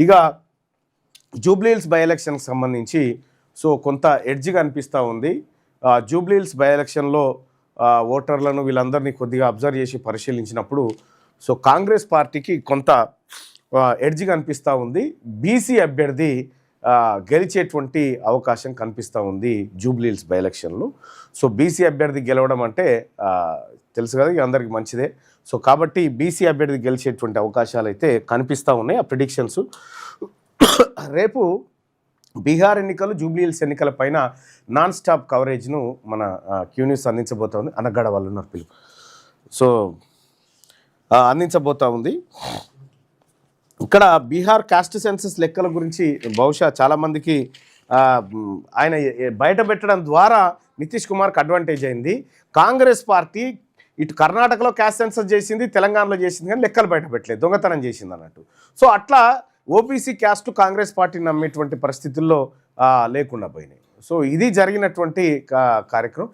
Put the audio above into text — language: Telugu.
ఇక జూబ్లీహిల్స్ బై ఎలక్షన్కి సంబంధించి సో కొంత ఎడ్జ్గా అనిపిస్తూ ఉంది. జూబ్లీహిల్స్ బై ఎలక్షన్లో ఓటర్లను వీళ్ళందరినీ కొద్దిగా అబ్జర్వ్ చేసి పరిశీలించినప్పుడు సో కాంగ్రెస్ పార్టీకి కొంత ఎడ్జ్గా అనిపిస్తూ ఉంది. బీసీ అభ్యర్థి గెలిచేటువంటి అవకాశం కనిపిస్తూ ఉంది జూబ్లీహిల్స్ బై ఎలక్షన్లో. సో బీసీ అభ్యర్థి గెలవడం అంటే తెలుసు కదా, అందరికీ మంచిదే. సో కాబట్టి బీసీ అభ్యర్థి గెలిచేటువంటి అవకాశాలు అయితే కనిపిస్తూ ఉన్నాయి. ఆ ప్రిడిక్షన్స్ రేపు బీహార్ ఎన్నికలు, జూబ్లీహిల్స్ ఎన్నికల పైన నాన్ స్టాప్ కవరేజ్ను మన క్యూ న్యూస్ అందించబోతోంది. అనగడ వాళ్ళు ఉన్నారు పిలుపు. సో అందించబోతూ ఉంది. ఇక్కడ బీహార్ కాస్ట్ సెన్సస్ లెక్కల గురించి బహుశా చాలామందికి ఆయన బయట పెట్టడం ద్వారా నితీష్ కుమార్కి అడ్వాంటేజ్ అయింది. కాంగ్రెస్ పార్టీ ఇటు కర్ణాటకలో క్యాస్ట్ సెన్సస్ చేసింది, తెలంగాణలో చేసింది, కానీ లెక్కలు బయట పెట్టలేదు, దొంగతనం చేసింది అన్నట్టు. సో అట్లా ఓబీసీ క్యాస్ట్ కాంగ్రెస్ పార్టీ నమ్మేటువంటి పరిస్థితుల్లో లేకుండా పోయినాయి. సో ఇది జరిగినటువంటి కార్యక్రమం.